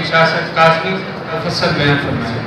شاہ قاسمی تفصیل بیان فرمائیں۔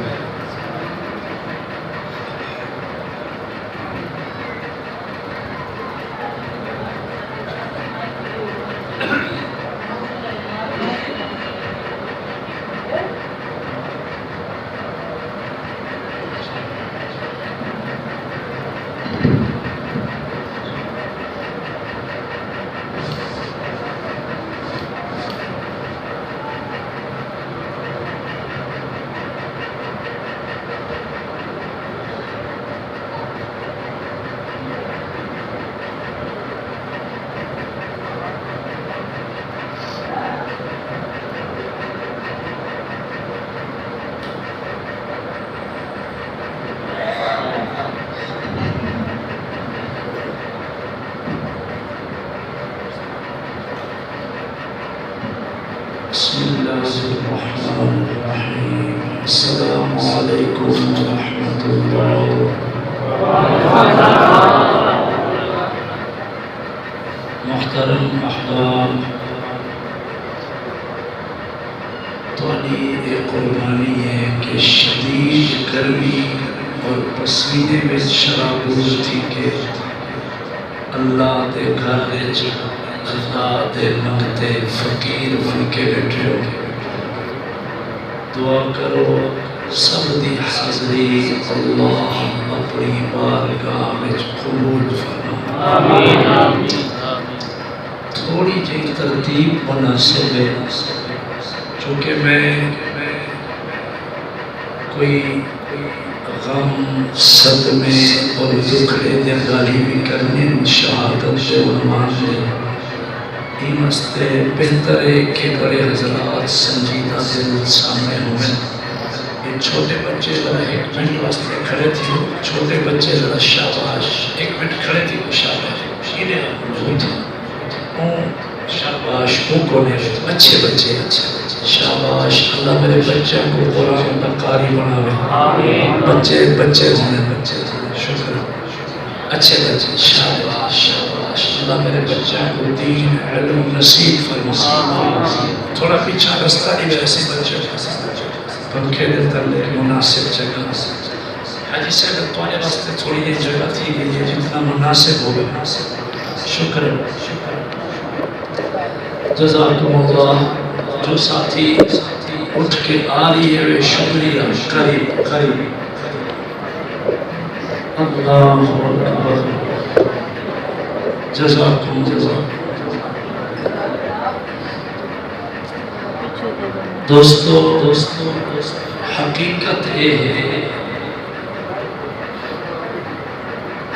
بسم اللہ الرحمن الرحیم۔ السلام علیکم ورحمۃ اللہ۔ محترم احباب، تھوڑی ایک قربانی ہے کہ شدید گرمی اور پسینے میں شرابور تھی کہ اللہ دے گھر وچ اللہ دے منگتے فقیر بن کے بیٹھے ہو۔ دعا کرو سب دی حاضری اللہ اپنی بارگاہ میں قبول فرما۔ آمین۔ تھوڑی جی ترتیب مناسب ہے، چونکہ میں کوئی غم صدمے اور دکھڑے دے گالی بھی کرنے شہادت سے عنوان ہے۔ مستے بہتر ہے کہ بڑے حضرات سنجیدہ دل سامنے ہوئے۔ یہ چھوٹے بچے ذرا ایک منٹ واسطے کھڑے تھے، چھوٹے بچے ذرا شاباش ایک منٹ کھڑے تھے، شاباش شیرے شاباش وہ کونے اچھے بچے شاباش۔ اللہ میرے بچوں کو قرآن کا قاری بناوے۔ بچے بچے شکر اچھے بچے شاباش شاباش۔ اللہ میرے بچوں کو دین علم نصیب فرما۔ تھوڑا پیچھا رستہ نہیں ویسے بچے پنکھے دے تلے مناسب جگہ۔ حاجی صاحب تمہارے واسطے تھوڑی یہ جگہ تھی گئی ہے جتنا مناسب ہوگا۔ شکر جزاکم اللہ۔ جو ساتھی اٹھ کے آ رہی ہے وہ شکریہ قریب قریب۔ اللہ اکبر جزاکم اللہ۔ دوستو حقیقت یہ ہے،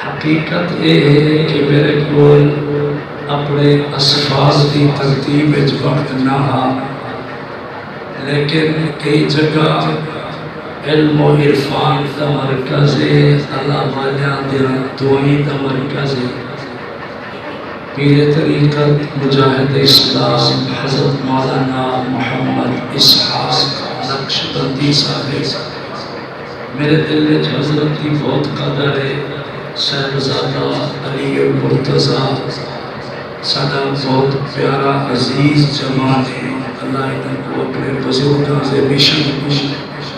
حقیقت یہ ہے کہ میرے کو اپنے اسفار کی ترتیب وقت نہ ہا، لیکن کئی جگہ علم و عرفان کا مرکز ہے، اللہ والیاں دعائیں کا مرکز ہے۔ پیر طریقت مجاہد اسلام حضرت مولانا محمد اسحاق نقشبندی صاحب، میرے دل میں حضرت کی بہت قدر ہے۔ صاحبزادہ علی المرتضیٰ سادہ بہت پیارا عزیز جمال ہے، اللہ انہوں کو اپنے بزرگاں سے مشن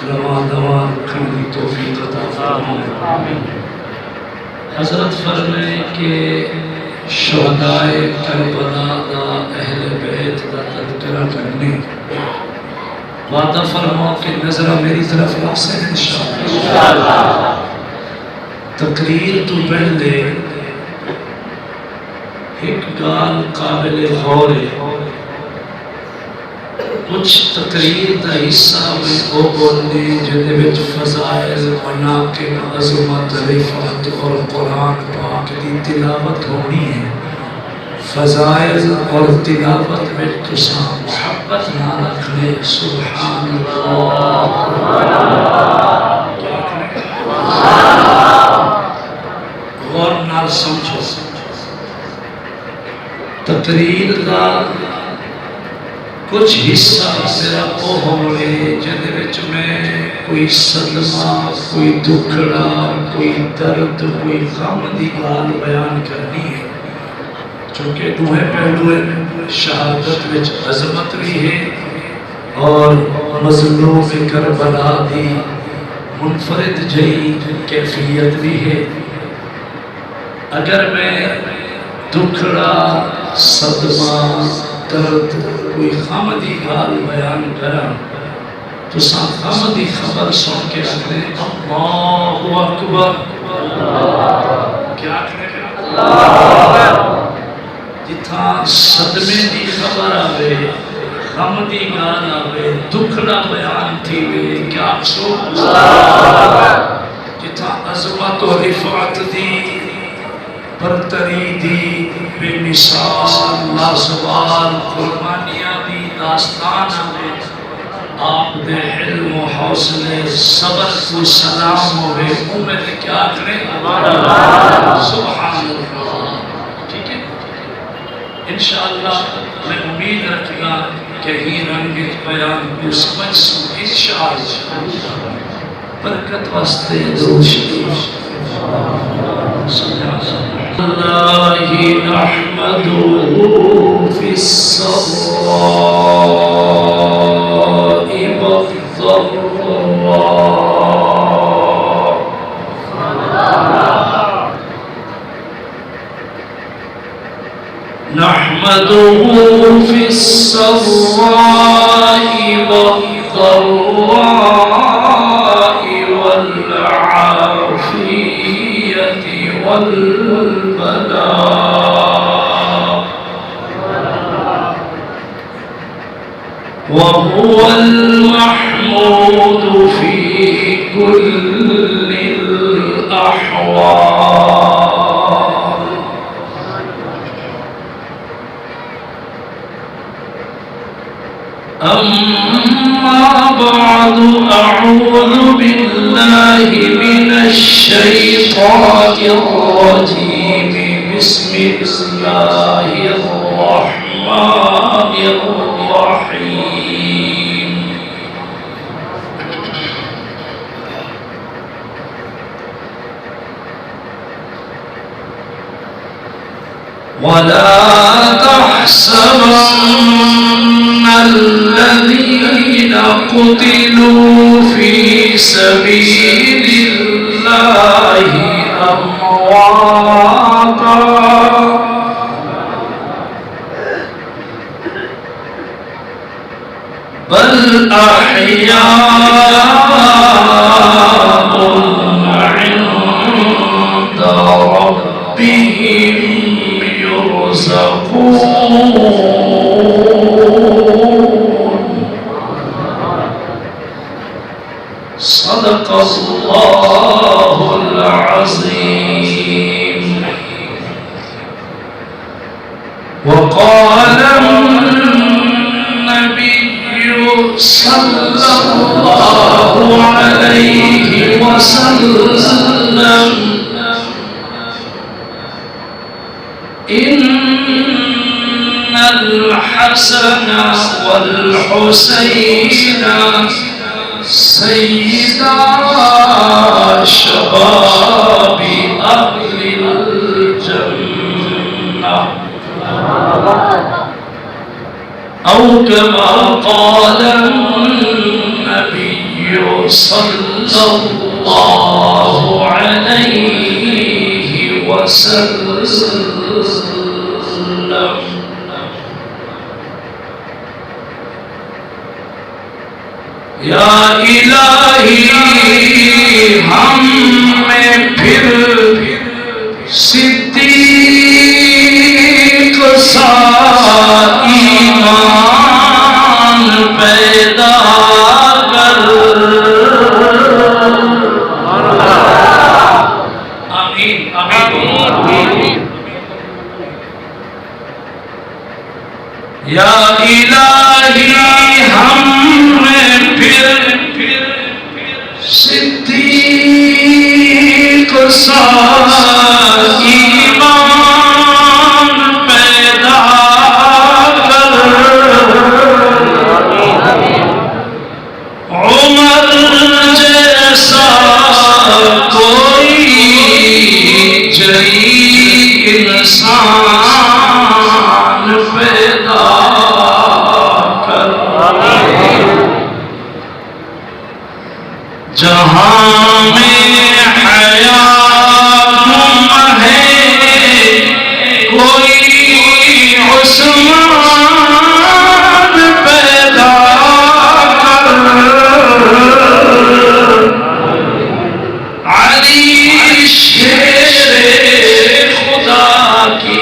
رواں دواں رکھنے کی توفیق عطا فرمائے۔ حضرت فرمائے کہ شہدائے کربلا دا اہل بیت دا تذکرہ کرنے وعدہ فرماؤ کہ نظرہ میری طرف واسے انشاءاللہ۔ تقریر تو پہلے ایک گال قابل غور ہے، کچھ تقریر دا حصہ میں وہ بولنے جنہیں وچ فضائل مناقب عظمت رفعت اور قرآن پاک کی تلاوت ہونی ہے۔ فضائل اور تلاوت میں تساں محبت نہ رکھنے سبحان اللہ۔ غور نال سمجھو، تقریر دا کچھ حصہ میرا وہ ہوئے جنہیں وچ میں کوئی صدمہ، کوئی دکھڑا، کوئی درد، کوئی غم دی گال بیان کرنی ہے، چونکہ دوہے پہلو ہے۔ شہادت وچ عظمت بھی ہے اور مظلوم کربلا دی منفرد جئی کیفیت بھی ہے. اگر میں دکھڑا صدمہ درد کوئی خامدی حال بیان کرا تو خامدی خبر سن کے آگے اللہ اکبر. کیا جتھا صدمے دی خبر آوے خامدی گال آوے دکھڑا بیان تھی وے کیا سو جتھا عظمت و رفعت دی برتری دی بے مثال لازوال قربانیاں دی داستان آوے آپ دے علم و حوصلے صبر کو سلام ہوئے امید کیا کریں سبحان اللہ. ٹھیک ہے انشاءاللہ میں امید رکھنا کہ ہی رنگت بیان کو سمجھ سوں انشاءاللہ. برکت واسطے درود شریف اللہ نحمدہ فی السراء والضراء نحمده في السراء والضراء والعافية والبلاء وهو المحمود في كل الأحوال. أما بعد أعوذ بالله من الشيطان الرجيم بسم الله الرحمن الرحيم. ولا تحسبن الذين قتلوا في سبيل الله أمواتا بل أحياء عند ربهم يرزقون. صدق الله العظيم. وقال النبي صلى الله عليه وسلم إن الحسن والحسين سيدا شباب أهل الجنة أو كما قال النبي صلى الله عليه وسلم. یا الہی ہم میں پھر صدیق سا ایمان پیدا کر. آمین آمین. یا الہی ہم میں پھر صدیق سا ایمان پیدا کر. عمر جیسا کوئی جئی انسان پیدا کر. جہاں میں حیات ہے کوئی عثمان پیدا کر، علی شیر خدا کی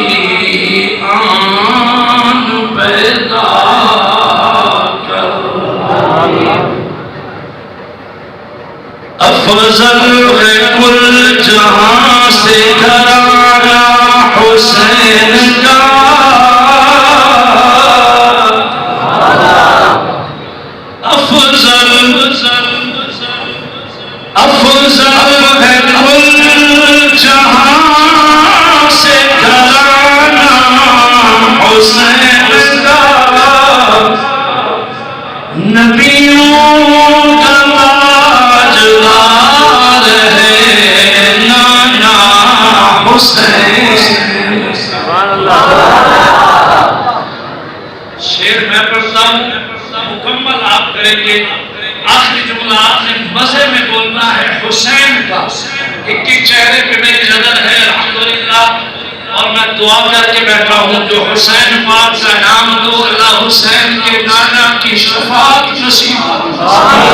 آن پیدا کر، افضل ہے کل جہاں سے گھرانہ حسین کا، افضل ہے کل جہاں سے گھرانہ حسین کا، نبیوں کا تاجدار ہے نانا حسین۔ شعر میں پڑھتا ہوں، مکمل آپ کریں گے۔ آخری جملہ آپ نے مزے میں بولنا ہے حسین کا، ایک ایک چہرے پہ میری نظر ہے الحمدللہ، اور میں دعا کر کے بیٹھا ہوں جو حسین پاک کا نام دو، اللہ حسین کے نانا کی شفاعت نصیب فرمائے۔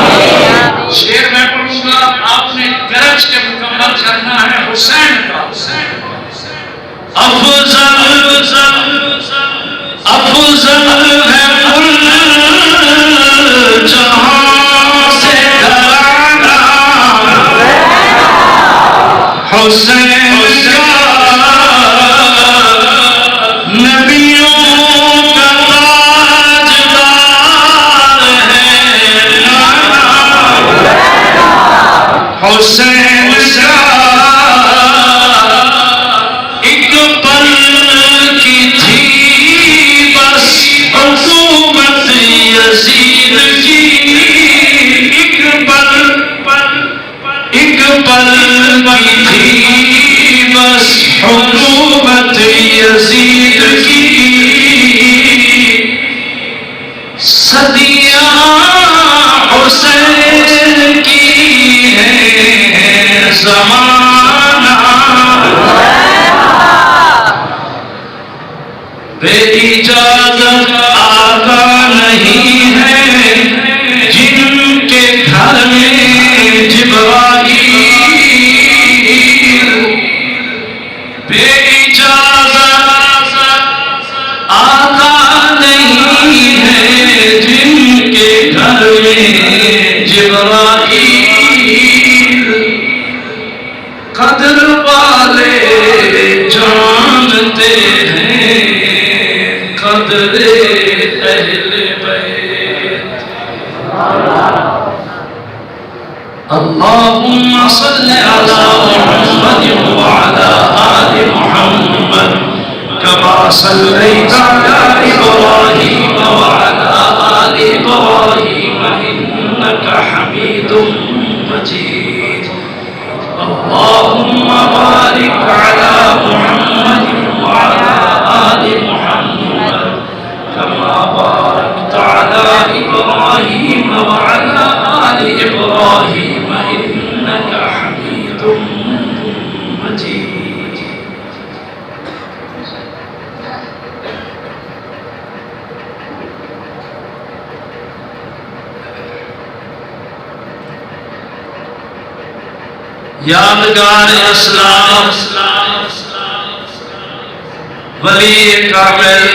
شعر میں پڑھوں گا، آپ نے گرج کے مکمل کرنا ہے حسین کا۔ افضل ہے کل جہاں سے گھرانہ حسین کا، نبیوں کا تاجدار ہے نانا حسین کا، ایک پل کی تھی بس حکومت یزید کی، ایک پل کی تھی بس حکومت یزید کی، صدیاں حسین کی ہے زمانہ، بے اجازت آقا نہیں ہے جن کے گھر میں جبرائیل، بے اجازت آقا نہیں ہے جن کے گھر میں جبرائیل، قدر والے جانتے ہیں قدر اہل بیت۔ اللہم صل علی محمد وعلی آل محمد کما صلیت علی ابراہیم وعلی آل ابراہیم انک حمید مجید۔ اللہم بارک علی محمد وعلی آل محمد كما باركت على إبراهيم وعلى آل إبراهيم إنك حميد مجيد۔ یادگار اسلام ولی کامل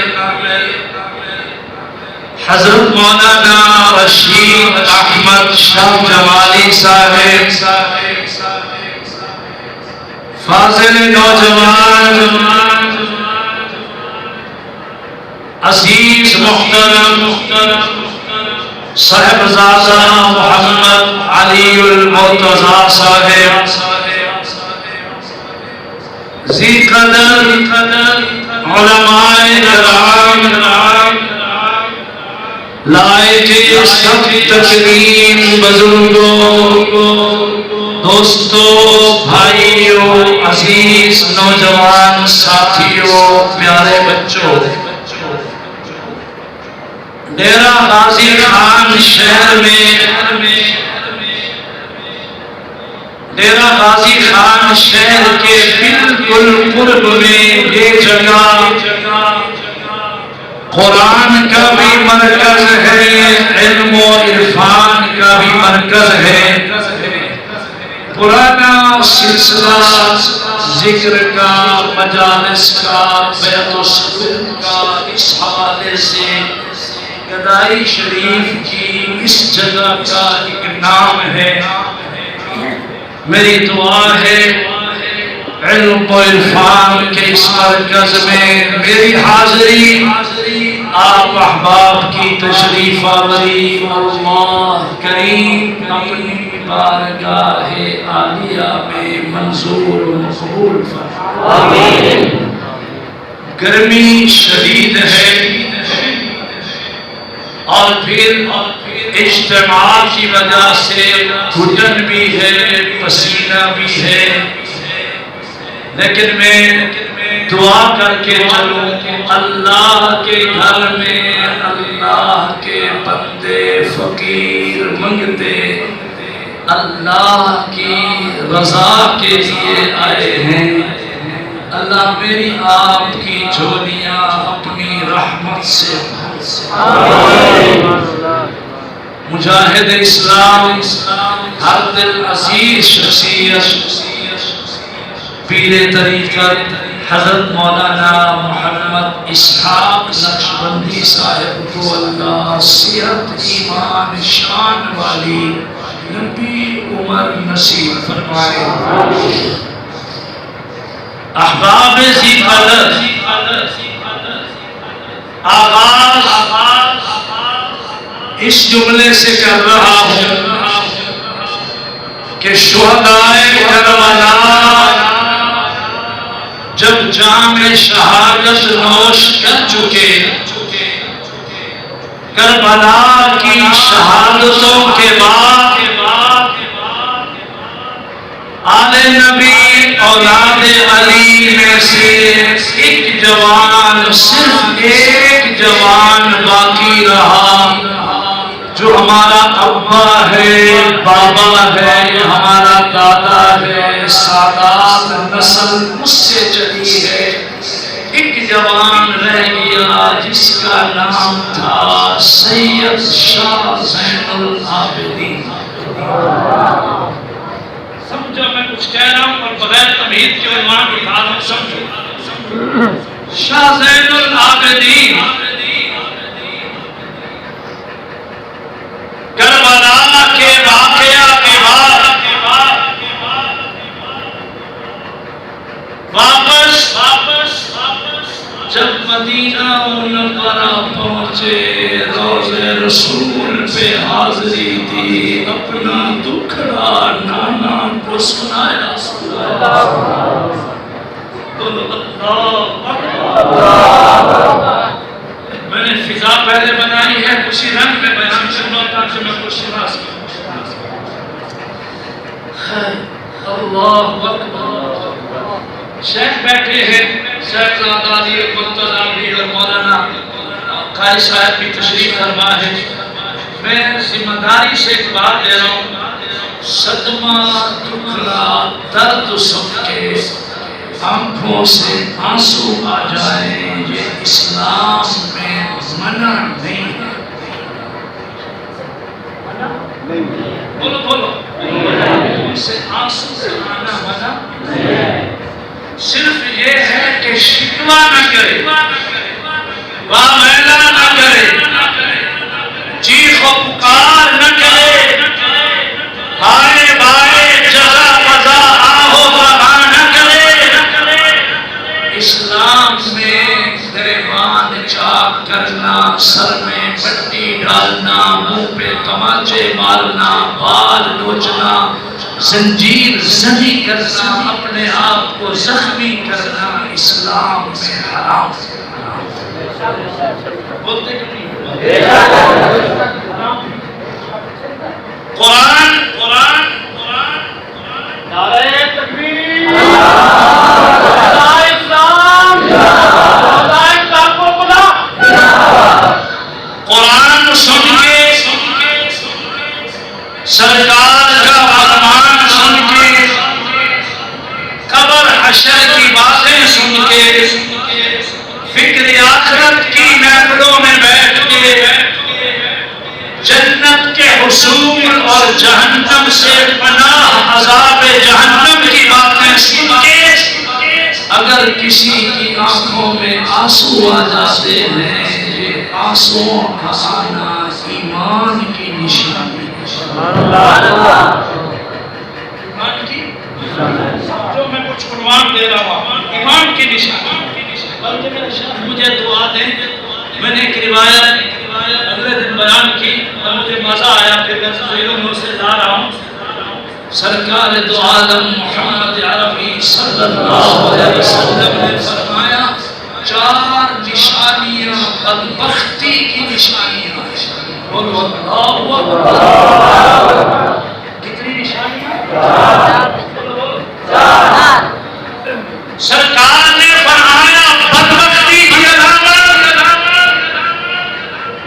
حضرت مولانا رشید احمد شاہ جمالی صاحب، فاضل نوجوان، عزیز محترم صاحبزادہ محمد علی المرتضی صاحب، ذی قدر علماء کرام، لائق سب تکریم بزرگوں، دوستوں، بھائیوں، عزیز نوجوان ساتھیوں، پیارے بچوں، ڈیرہ غازی خان شہر میں ڈیرہ غازی خان شہر کے بالکل قرب میں یہ جگہ قرآن کا بھی مرکز ہے، علم و عرفان کا بھی مرکز ہے۔ پرانا سلسلہ ذکر کا، مجالس کا، بیعت و سلوک کا اس حوالے سے گدائی شریف کی اس جگہ کا ایک نام ہے۔ میری دعا ہے علم و عرفان کے اس مرکز میں میری حاضری، آپ احباب کی تشریف آوری اللہ کریم اپنی بارگاہ عالیہ میں منظور و مقبول فرمائے۔ گرمی شدید ہے اور پھر اجتماع کی وجہ سے گھٹن بھی ہے، پسینہ بھی ہے، لیکن میں دعا کر کے چلوں اللہ کے گھر میں اللہ کے بندے فقیر منگتے اللہ کی رضا کے لیے آئے ہیں۔ اللہ میری آپ کی جھولیاں اپنی رحمت سے مجاہد اسلام، ہر دل عزیز شخصیت، پیر طریقت حضرت مولانا محمد اسحاق نقشبندی صاحب کو اللہ صحت ایمان شان والی لمبی عمر نصیب فرمائے۔ احباب ذی قدر، آغاز اس جملے سے کر رہا ہوں کہ شہدائے کربلا جب جام شہادت نوش کر چکے، کربلا کی شہادتوں کے بعد آل نبی اولاد علی میں سے ایک جوان، صرف ایک جوان باقی رہا جو ہمارا ابا ہے، بابا ہے، ہمارا دادا ہے، سادات نسل اس سے چلی ہے۔ ایک جوان رہ گیا جس کا نام تھا سید شاہ زین العابدین۔ سمجھو میں کچھ کہہ رہا ہوں اور بغیر تمہید کے عنوان اٹھا رہا ہوں، سمجھو۔ شاہ زین العابدین کربلا کے واقعہ کے بعد واپس جب مدینہ منورہ پہنچے، روضہ رسول پہ حاضری دی، اپنا دکھڑا نانا کو سنایا۔ میں نے فضا پہلے بنائی ہے، اسی رنگ میں بیان کرنا تاکہ میں کچھ سنا سکوں۔ اللہ اکبر۔ شیخ بیٹھے ہیں، شیخ زادانی مرتضیٰ بھی اور مولانا قاری صاحب بھی تشریف فرما ہے۔ میں ذمہ داری سے ایک بات دے رہا ہوں، صدمہ، دکھڑا، درد سن کے آنکھوں سے آنسو آ جائیں، یہ اسلام میں منع نہیں ہے۔ بولو بولو، آنکھوں سے آنسو سے آنا منع نہیں ہے۔ صرف یہ ہے کہ شکوہ نہ کرے، وامیلہ نہ کرے، چیخ و پکار نہ کرے، ہائے بائے جزا مزا آہو بغا نہ کرے۔ اسلام میں گریبان چاک کرنا، سر میں پٹی ڈالنا، منہ پہ تماچے مارنا، بال نوچنا، زنجیر زنی کرنا، اپنے آپ کو زخمی کرنا اسلام میں حرام ہے۔ بولتے کہ نہیں؟ قرآن نعرہ تکبیر، نعرہ اسلام، نعرہ کافر، قرآن سن کے، سرکار کا فرمان سن کے کی باتیں سن کے، فکر آخرت کی محفلوں میں بیٹھ کے، جنت کے حصول اور جہنم سے پناہ عذاب جہنم کی باتیں سن کے اگر کسی کی آنکھوں میں آنسو آ جاتے ہیں، یہ آنسو کا آنا ایمان کی نشانی جو میں کچھ عنوان دے رہا ہوں، ایمان کی نشانی۔ بلکہ میرے شیخ مجھے دعا دیں، میں نے ایک روایت اگلے دن بیان کی اور مجھے مزہ آیا، پھر میں ذہنوں میں اسے لا رہا ہوں۔ سرکار دو عالم محمد عربی صلی اللہ علیہ وسلم نے فرمایا 4 نشانیاں بدبختی کی نشانیاں۔ بولو اللہ اکبر۔ کتنی نشانیاں؟ سرکار نے فرمایا بدبختی کی علامت،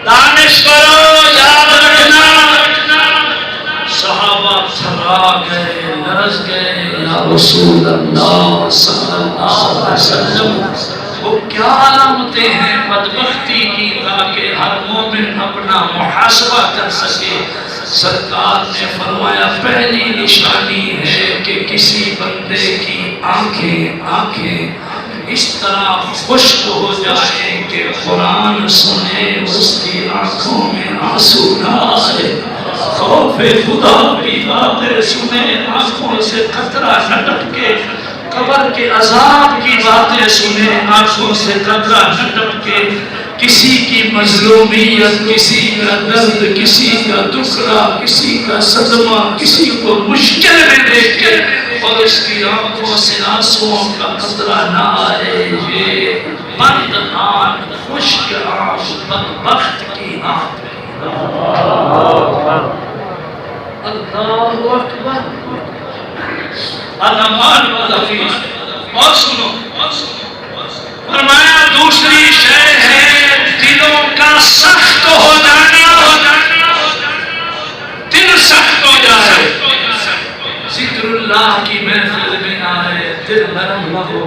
دانش کرو، یاد رکھنا۔ صحابہ تھرا گئے، لرز گئے، یا رسول اللہ صلی اللہ علیہ وسلم وہ کیا علامتیں ہیں بدبختی کی تاکہ ہر مومن اپنا محاسبہ کر سکے؟ سرکار نے فرمایا پہلی نشانی ہے کہ کسی بندے کی آنکھیں اس طرح خشک ہو جائیں کہ قرآن سنے اس کی آنکھوں میں آنسو نہ آئے، خوف خدا کی باتیں سنے آنکھوں سے قطرہ نہ ٹپکے، قبر کے عذاب کی باتیں سنے آنکھوں سے قطرہ نہ ٹپکے، کسی کی مظلومیت، کسی کا درد، کسی کا دکھڑا، کسی کا صدمہ، کسی کو مشکل میں دیکھے اور اس کی آنکھوں سے آنسوؤں کا قطرہ نہ آئے، یہ بند آنکھ، خشک آنکھ، بدبخت کی آنکھ۔ اللہ اکبر۔ الامان والحفیظ۔ اور سنو، فرمایا دوسری شے ہے دلوں کا سخت ہو جانا، دل سخت ہو جائے، ذکر اللہ کی محفل میں آئے دل نرم نہ ہو،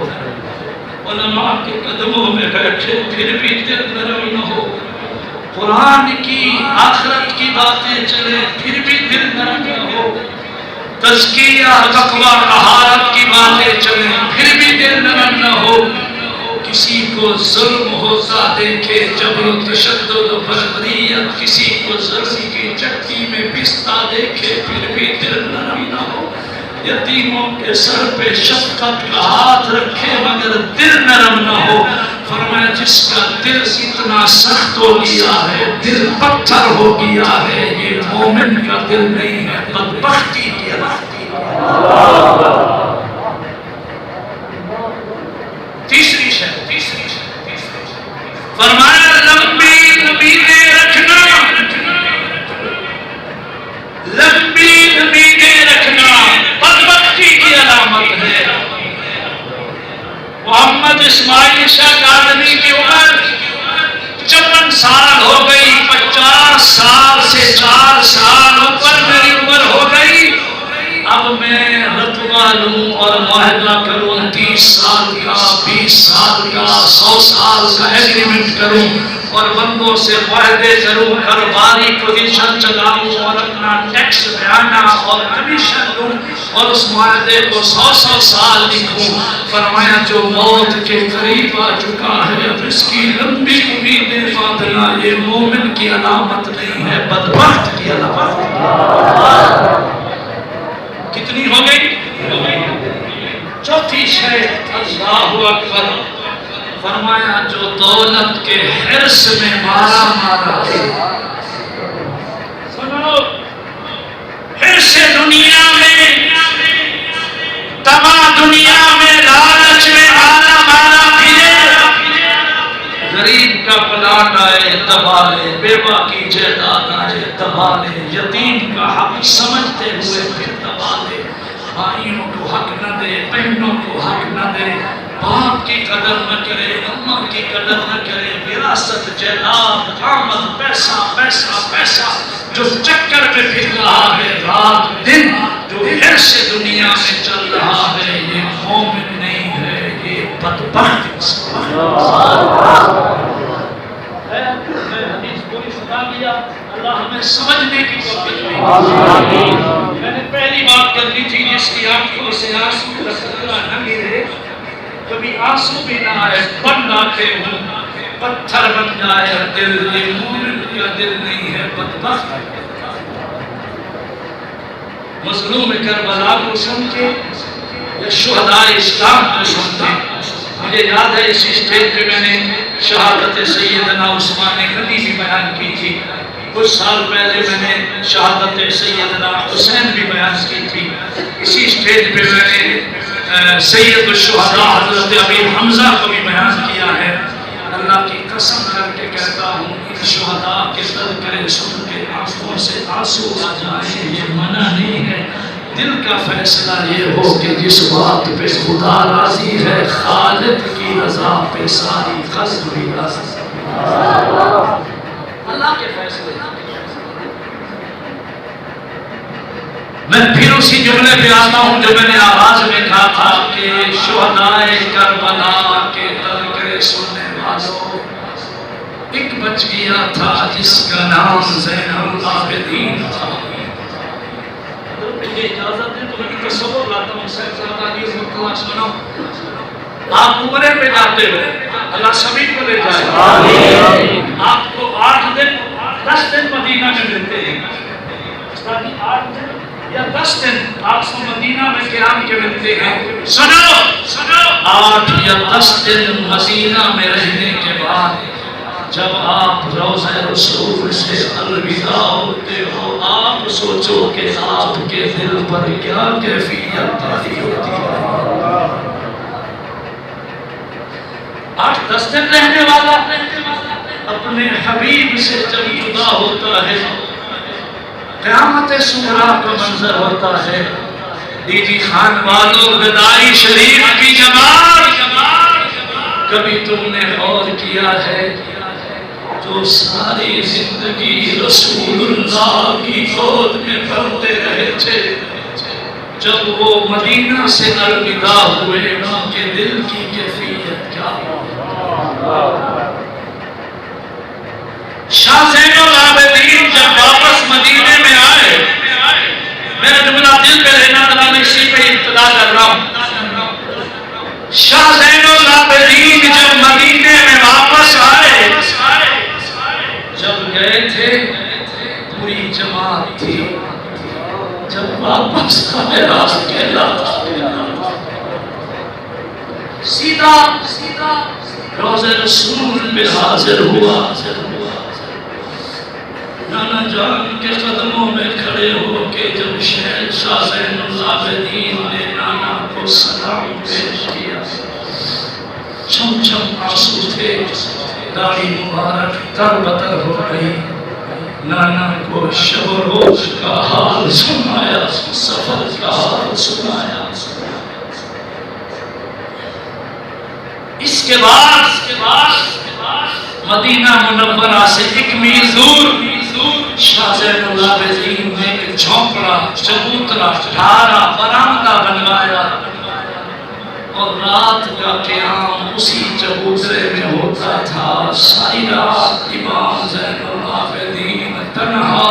علماء کے قدموں میں بیٹھے پھر بھی دل نرم نہ ہو، قرآن کی آخرت کی باتیں چلے پھر بھی دل نرم نہ ہو، تزکیہ تقویٰ طہارت کی باتیں چلیں پھر بھی دل نرم نہ ہو، کسی کو ظلم ہوتا دیکھے، جبر و تشدد و بربریت، کسی کو ظلم کی چٹی میں پستا دیکھے پھر بھی دل نرم نہ ہو، یتیموں کے سر پہ شفقت کا ہاتھ رکھے مگر دل نرم نہ ہو۔ فرمایا جس کا دل اتنا سخت ہو گیا ہے، دل پتھر ہو گیا ہے، یہ مومن کا دل نہیں ہے، بدبختی کی علامت۔ تیسری شے فرمایا لمبی امیدیں رکھنا، لمبی امیدیں رکھنا بدبختی کی علامت ہے۔ محمد اسماعیل شاہ قادری کی عمر 54 سال ہو گئی، 50 سال سے 4 سال اوپر میری عمر ہو گئی، اب میں رتبہ لوں اور معاہدہ کروں 30 سال کا، 20 سال کا، 100 سال کا ایگریمنٹ کروں اور بندوں سے معاہدے کروں، کاروباری پوزیشن چلاؤں اور اپنا ٹیکس بیانہ اور کمیشن لوں اور اس معاہدے کو 100 سال لکھوں۔ فرمایا جو موت کے قریب آ چکا ہے اب اس کی لمبی امیدیں باندھنا یہ مومن کی علامت نہیں ہے، بدبخت کی علامت۔ کتنی ہو گئی؟ چوتھی شے اللہ اکبر۔ فرمایا جو دولت کے حرص میں مارا ہے، سنو، حرص دنیا میں، تما دنیا میں، لالچ میں مارا پھرے، غریب کا پلاٹ آئے دبا لے، بیوہ کی جائیداد آئے دبا لے، یتیم کا حق سمجھتے ہوئے پھر دبا لے، بھائیوں کو حق نہ دے، بہنوں کو حق نہ دے، باپ کی قدر نہ کرے، اماں کی قدر نہ کرے، وراثت، جائیداد، آمد، پیسہ پیسہ پیسہ، جو چکر میں پھر رہا ہے رات دن، جو حرص دنیا میں چل رہا ہے، یہ مومن نہیں ہے، حدیث پوری سنا لیا، اللہ ہمیں سمجھنے کی توفیق دے۔ میں نے پہلی بات کرنی تھی، جس کی آنکھوں سے آنسو کا قطرہ نہ گرے، کبھی آنسو بھی نہ آئے، بن آتے ہوں پتھر بن جائے دل، یہ مومن کا دل نہیں ہے، بدبخت ہے۔ مظلوم کربلا کو سن کے یا شہداء اسلام کو سن کے، مجھے یاد ہے اسی اسٹیج پہ میں نے شہادت سیدنا عثمان غنی بھی بیان کی تھی، کچھ سال پہلے میں نے شہادت سیدنا حسین بھی بیان کی تھی، اسی اسٹیج پہ میں نے سید الشہداء حضرت امیر حمزہ کو بھی بیان کیا ہے۔ اللہ کی قسم کر کے کہتا ہوں، ان شہداء کے تذکرے سن کے آنکھوں سے آنسو آ جائیں، یہ منع نہیں ہے۔ دل کا فیصلہ یہ ہو کہ جس بات پہ خدا راضی ہے، خالق کی رضا پہ ساری خلق بھی راضی ہے۔ اللہ کے فیصلے۔ میں پھر اسی جملے پہ آتا ہوں جو میں نے آغاز میں کہا تھا کہ شہداء کربلا کے تذکرے سننے والوں، ایک بچ گیا تھا جس کا نام زین العابدین تھا۔ مجھے اجازت ہے تو میں تصور لاتا ہوں، صاحب علی رحمۃ سنو، آپ عمرے پہ جاتے ہو، اللہ سبھی کو لے جائے، آپ کو 8 دن 10 دن مدینہ میں ملتے ہیں، 8 دن یا 10 دن آپ کو مدینہ میں قیام کے ملتے ہیں۔ سنو 8 یا 10 دن مدینہ میں رہنے کے بعد جب آپ روضہ رسول سے الوداع ہوتے ہو، آپ سوچو کہ آپ کے دل پر کیا کیفیت طاری ہوتی ہے۔ 8-10 دن رہنے والا اپنے حبیب سے جب جدا ہوتا ہے، قیامت صغریٰ کا منظر ہوتا ہے۔ دیجی خان والوں، وداعی شریف کی جماعت، کبھی تم نے غور کیا ہے جو ساری زندگی رسول اللہ کی گود میں پلتے رہے تھے، جب وہ مدینہ سے الوداع ہوئے، ان کے دل کی کیفیت کیا ہو؟ شاہ زین العابدین جب واپس مدینے میں آئے، میرا جملہ دل پہ رہنا تھا، میں اسی پہ ابتدا کر رہا ہوں۔ شاہ زین العابدین جب مدینے میں واپس آئے، جب گئے تھے پوری جماعت تھی، جب واپس آئے اکیلا سیدھا روضہ رسول پہ حاضر ہوا، نانا جان کے قدموں میں کھڑے ہو کے جب شاہ زین العابدین نے نانا کو سلام پیش کیا، چھم چھم آنسو تھے، داڑھی مبارک تر بتر ہو گئی، نانا کو شب و روز کا حال سنایا، سفر کا حال سنایا۔ اس کے بعد مدینہ منورہ سے 1 میل دور شاہ زین العابدین نے ایک جھونپڑا، چبوترا، ڈھارا، برآمدہ بنوایا، اور رات کا قیام اسی چبوترے میں ہوتا تھا۔ ساری رات امام زین العابدین تنہا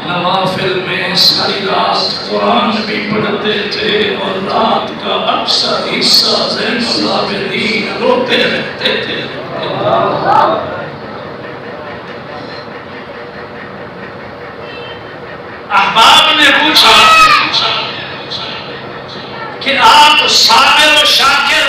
نوافل میں ساری رات قرآن بھی پڑھتے تھے، اور رات کا اکثر حصہ زین العابدین روتے رہتے تھے۔ احباب نے پوچھا کہ آپ صابر و شاکر